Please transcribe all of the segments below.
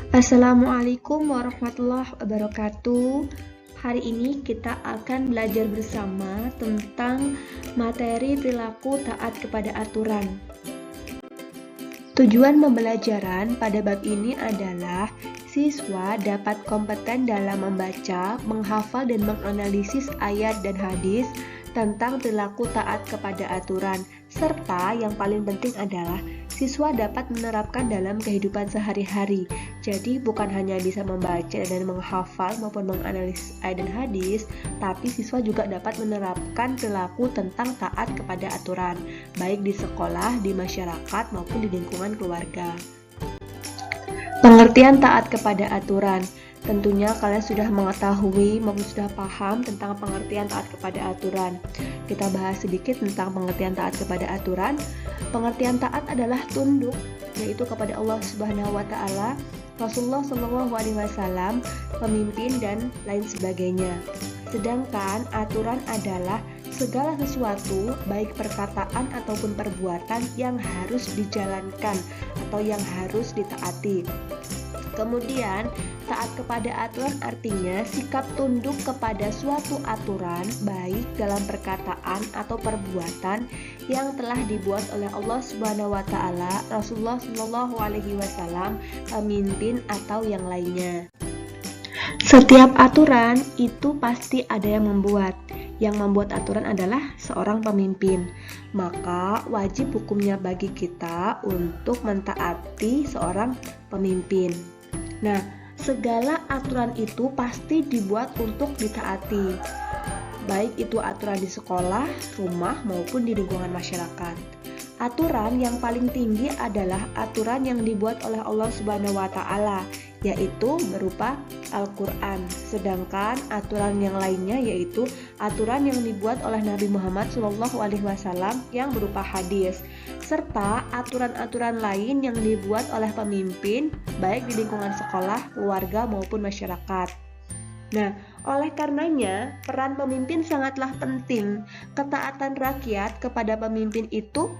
Assalamualaikum warahmatullahi wabarakatuh. Hari ini kita akan belajar bersama tentang materi perilaku taat kepada aturan. Tujuan pembelajaran pada bab ini adalah siswa dapat kompeten dalam membaca, menghafal, dan menganalisis ayat dan hadis tentang perilaku taat kepada aturan, serta yang paling penting adalah siswa dapat menerapkan dalam kehidupan sehari-hari. Jadi bukan hanya bisa membaca dan menghafal maupun menganalisis ayat dan hadis, tapi siswa juga dapat menerapkan perilaku tentang taat kepada aturan, baik di sekolah, di masyarakat, maupun di lingkungan keluarga. Pengertian taat kepada aturan. Tentunya kalian sudah mengetahui maupun sudah paham tentang pengertian taat kepada aturan. Kita bahas sedikit tentang pengertian taat kepada aturan. Pengertian taat adalah tunduk, yaitu kepada Allah Subhanahu wa taala, Rasulullah Shallallahu alaihi wasallam, pemimpin dan lain sebagainya. Sedangkan aturan adalah segala sesuatu, baik perkataan ataupun perbuatan yang harus dijalankan atau yang harus ditaati. Kemudian, taat kepada aturan artinya sikap tunduk kepada suatu aturan, baik dalam perkataan atau perbuatan yang telah dibuat oleh Allah Subhanahu wa taala, Rasulullah Shallallahu alaihi wasallam, pemimpin atau yang lainnya. Setiap aturan itu pasti ada yang membuat. Yang membuat aturan adalah seorang pemimpin. Maka wajib hukumnya bagi kita untuk mentaati seorang pemimpin. Nah, segala aturan itu pasti dibuat untuk ditaati. Baik itu aturan di sekolah, rumah, maupun di lingkungan masyarakat. Aturan yang paling tinggi adalah aturan yang dibuat oleh Allah Subhanahu wa taala, yaitu berupa Al-Quran. Sedangkan aturan yang lainnya yaitu aturan yang dibuat oleh Nabi Muhammad SAW yang berupa hadis, serta aturan-aturan lain yang dibuat oleh pemimpin baik di lingkungan sekolah, keluarga maupun masyarakat. Nah, oleh karenanya peran pemimpin sangatlah penting. Ketaatan rakyat kepada pemimpin itu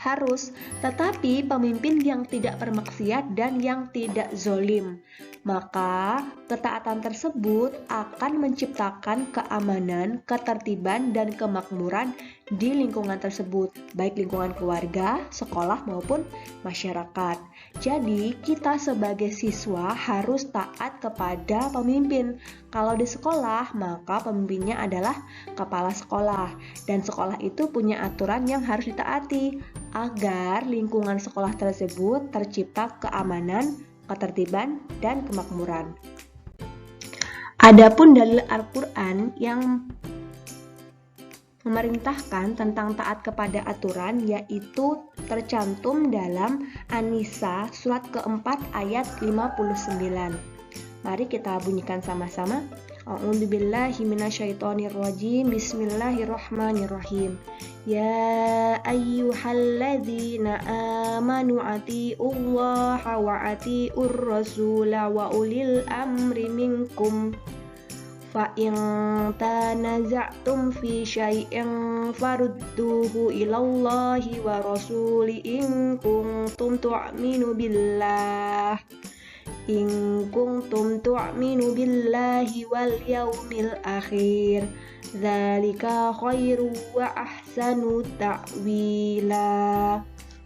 harus, tetapi pemimpin yang tidak bermaksiat dan yang tidak zolim. Maka ketaatan tersebut akan menciptakan keamanan, ketertiban, dan kemakmuran di lingkungan tersebut, baik lingkungan keluarga, sekolah, maupun masyarakat. Jadi kita sebagai siswa harus taat kepada pemimpin. Kalau di sekolah, maka pemimpinnya adalah kepala sekolah, dan sekolah itu punya aturan yang harus ditaati agar lingkungan sekolah tersebut tercipta keamanan, ketertiban, dan kemakmuran. Adapun dalil Al-Quran yang memerintahkan tentang taat kepada aturan yaitu tercantum dalam An-Nisa surat keempat ayat 59. Mari kita bunyikan sama-sama. A'udzubillahi minasyaitonirrajim. Bismillahirrahmanirrahim. Ya ayyuhalladzina amanu atiullaha wa atiur rasula wa ulil amri minkum. Fa in tanaza'tum fi syai'in farudduhu ilallahi wa rasuli in kuntum tu'minu billah. In kuntum tu'minu billahi wal yaumil akhir, dzalika khairu wa ahsanu ta'wila.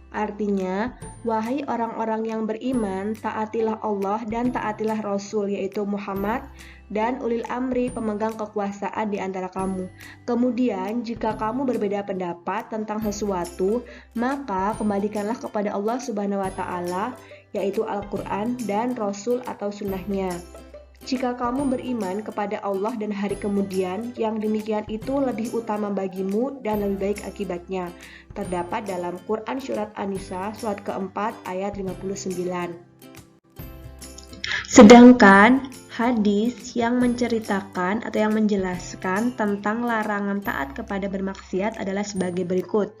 Artinya, wahai orang-orang yang beriman, taatilah Allah dan taatilah Rasul, yaitu Muhammad, dan ulil amri, pemegang kekuasaan di antara kamu. Kemudian, jika kamu berbeda pendapat tentang sesuatu, maka kembalikanlah kepada Allah Subhanahu wa taala, yaitu Al-Quran dan Rasul atau sunnahnya. Jika kamu beriman kepada Allah dan hari kemudian, yang demikian itu lebih utama bagimu dan lebih baik akibatnya. Terdapat dalam Quran Surat An-Nisa surat keempat ayat 59. Sedangkan hadis yang menceritakan atau yang menjelaskan tentang larangan taat kepada bermaksiat adalah sebagai berikut.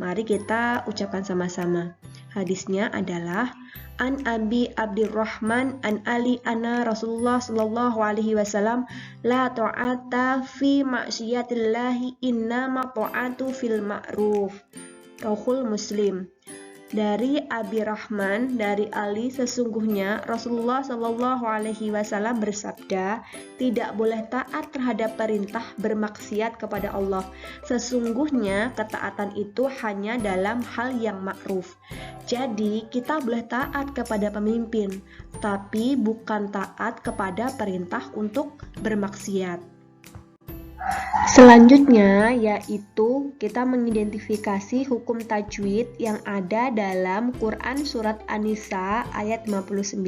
Mari kita ucapkan sama-sama. Hadisnya adalah An Abi Abdurrahman an Ali anna Rasulullah sallallahu alaihi wasallam la ta'ata fi ma'siyatillahi innama ta'atu fil ma'ruf. Rawahul Muslim. Dari Abi Rahman dari Ali, sesungguhnya Rasulullah Shallallahu Alaihi Wasallam bersabda, tidak boleh taat terhadap perintah bermaksiat kepada Allah. Sesungguhnya ketaatan itu hanya dalam hal yang ma'ruf. Jadi kita boleh taat kepada pemimpin, tapi bukan taat kepada perintah untuk bermaksiat. Selanjutnya yaitu kita mengidentifikasi hukum tajwid yang ada dalam Quran Surat An-Nisa ayat 59.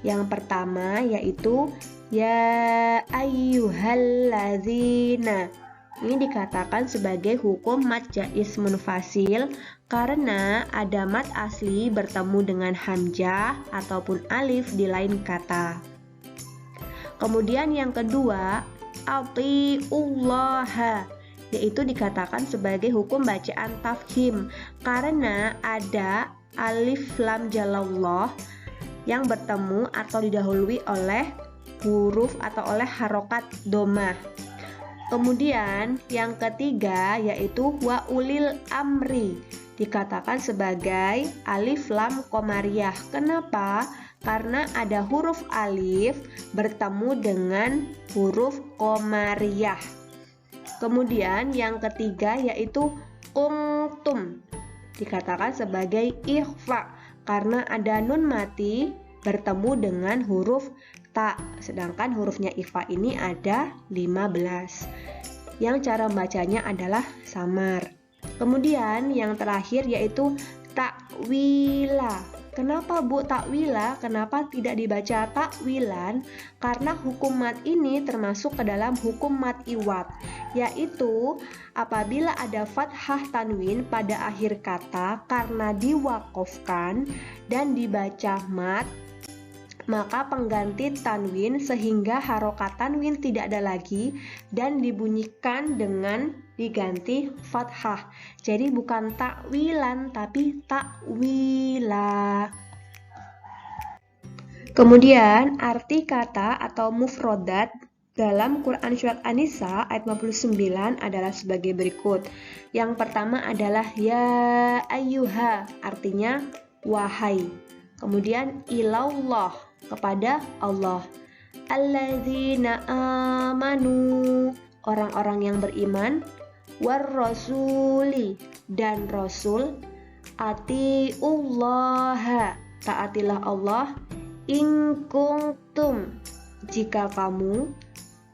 Yang pertama yaitu ya ayyuhallazina. Ini dikatakan sebagai hukum mad jaiz munfasil karena ada mad asli bertemu dengan hamzah ataupun alif di lain kata. Kemudian yang kedua atiullaha, yaitu dikatakan sebagai hukum bacaan tafhim karena ada alif lam jalallah yang bertemu atau didahului oleh huruf atau oleh harokat domah. Kemudian yang ketiga yaitu wa ulil amri, dikatakan sebagai alif lam qamariyah. Kenapa? Karena ada huruf alif bertemu dengan huruf qamariyah. Kemudian yang ketiga yaitu qumtum, dikatakan sebagai ikhfa karena ada nun mati bertemu dengan huruf ta, sedangkan hurufnya ikhfa ini ada 15. Yang cara bacanya adalah samar. Kemudian yang terakhir yaitu takwila. Kenapa Bu takwila? Kenapa tidak dibaca takwilan? Karena hukum mad ini termasuk ke dalam hukum mad iwad, yaitu apabila ada fathah tanwin pada akhir kata karena diwakofkan dan dibaca mad, maka pengganti tanwin sehingga harokat tanwin tidak ada lagi dan dibunyikan dengan diganti fathah. Jadi bukan takwilan tapi takwila. Kemudian arti kata atau mufrodat dalam Quran Surat An-Nisa ayat 59 adalah sebagai berikut. Yang pertama adalah ya ayyuha, artinya wahai. Kemudian ilallah, kepada Allah. Alladzina amanu, orang-orang yang beriman. Warrasuli, dan Rasul. Atiullaha, taatilah Allah. In kuntum, jika kamu.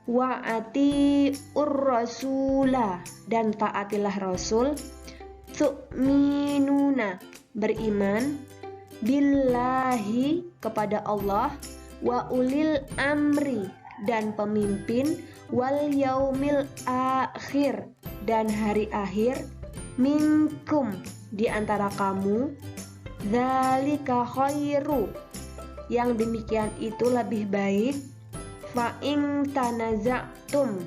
Wa atiur rasula, dan taatilah Rasul. Tu'minuna, beriman. Billahi, kepada Allah. Wa ulil amri, dan pemimpin. Wal yaumil akhir, dan hari akhir. Minkum, di antara kamu. Dzalika khairu, yang demikian itu lebih baik. Fa in tanaza'tum,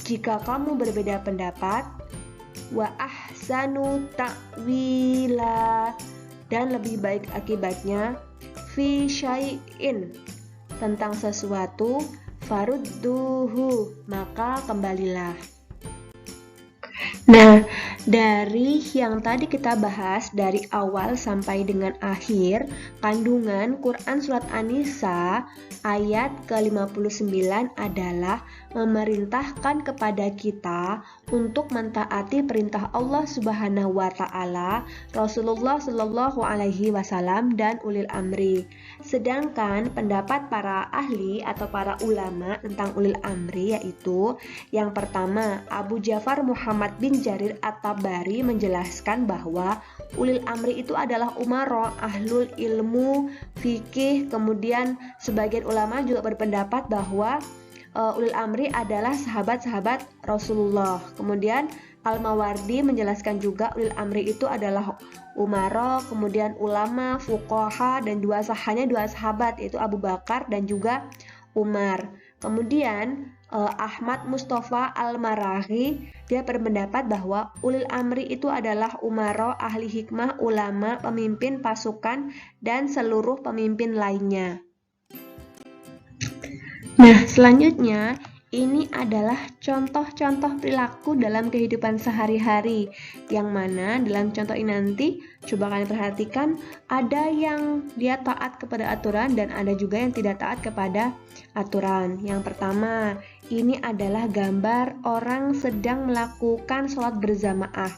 jika kamu berbeda pendapat. Wa ahsanu ta'wila, dan lebih baik akibatnya. Fi syai'in, tentang sesuatu. Farudduhu, maka kembalilah. Nah, dari yang tadi kita bahas dari awal sampai dengan akhir, kandungan Quran Surat An-Nisa ayat ke-59 adalah memerintahkan kepada kita untuk mentaati perintah Allah Subhanahu wa taala, Rasulullah Shallallahu alaihi wasallam dan ulil amri. Sedangkan pendapat para ahli atau para ulama tentang ulil amri yaitu yang pertama, Abu Ja'far Muhammad bin Jarir At-Tabari menjelaskan bahwa ulil amri itu adalah umara, ahlul ilmu, fikih. Kemudian sebagian ulama juga berpendapat bahwa ulil amri adalah sahabat-sahabat Rasulullah. Kemudian Al-Mawardi menjelaskan juga ulil amri itu adalah umara, kemudian ulama, fuqaha, dan hanya dua sahabat yaitu Abu Bakar dan juga Umar. Kemudian Ahmad Mustafa Al-Marahi dia berpendapat bahwa ulil amri itu adalah umara, ahli hikmah, ulama, pemimpin pasukan, dan seluruh pemimpin lainnya. Nah, selanjutnya ini adalah contoh-contoh perilaku dalam kehidupan sehari-hari, yang mana dalam contoh ini nanti coba kalian perhatikan, ada yang dia taat kepada aturan dan ada juga yang tidak taat kepada aturan. Yang pertama, ini adalah gambar orang sedang melakukan sholat berjamaah.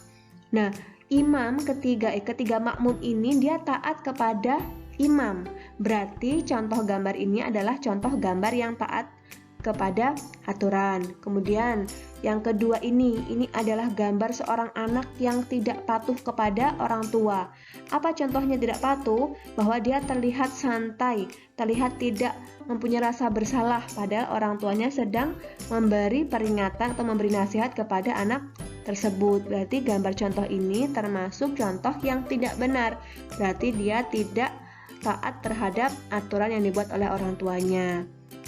Nah, imam ketiga makmum ini dia taat kepada imam. Berarti contoh gambar ini adalah contoh gambar yang taat kepada aturan. Kemudian yang kedua ini adalah gambar seorang anak yang tidak patuh kepada orang tua. Apa contohnya tidak patuh? Bahwa dia terlihat santai, terlihat tidak mempunyai rasa bersalah, padahal orang tuanya sedang memberi peringatan atau memberi nasihat kepada anak tersebut. Berarti gambar contoh ini termasuk contoh yang tidak benar. Berarti dia tidak taat terhadap aturan yang dibuat oleh orang tuanya.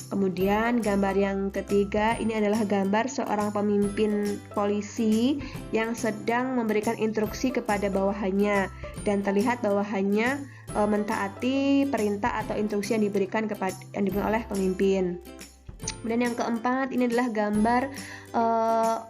Kemudian gambar yang ketiga ini adalah gambar seorang pemimpin polisi yang sedang memberikan instruksi kepada bawahannya dan terlihat bawahannya mentaati perintah atau instruksi yang diberikan oleh pemimpin. Kemudian yang keempat ini adalah gambar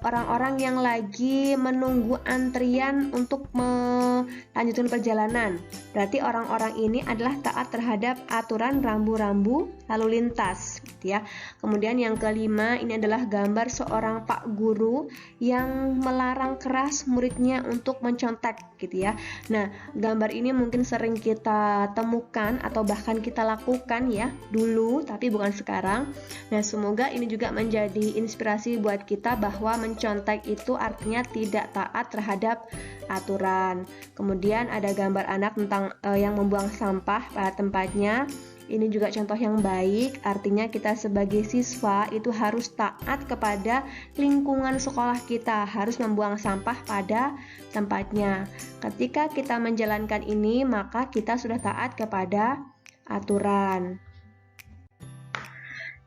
orang-orang yang lagi menunggu antrian untuk melanjutkan perjalanan. Berarti orang-orang ini adalah taat terhadap aturan rambu-rambu lalu lintas, gitu ya. Kemudian yang kelima ini adalah gambar seorang pak guru yang melarang keras muridnya untuk mencontek, gitu ya. Nah, gambar ini mungkin sering kita temukan atau bahkan kita lakukan ya dulu, tapi bukan sekarang. Nah, semoga ini juga menjadi inspirasi buat kita bahwa mencontek itu artinya tidak taat terhadap aturan. Kemudian ada gambar anak tentang yang membuang sampah pada tempatnya. Ini juga contoh yang baik, artinya kita sebagai siswa itu harus taat kepada lingkungan sekolah kita, harus membuang sampah pada tempatnya. Ketika kita menjalankan ini, maka kita sudah taat kepada aturan.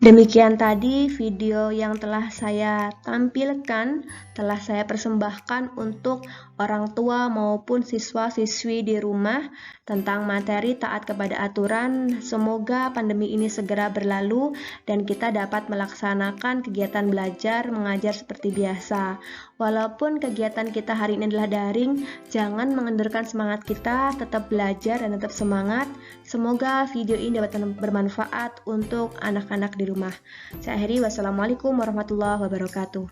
Demikian tadi video yang telah saya tampilkan, telah saya persembahkan untuk orang tua maupun siswa-siswi di rumah tentang materi taat kepada aturan. Semoga pandemi ini segera berlalu dan kita dapat melaksanakan kegiatan belajar mengajar seperti biasa. Walaupun kegiatan kita hari ini adalah daring, jangan mengendurkan semangat kita, tetap belajar dan tetap semangat. Semoga video ini dapat bermanfaat untuk anak-anak di rumah. Saya akhiri, wassalamualaikum warahmatullahi wabarakatuh.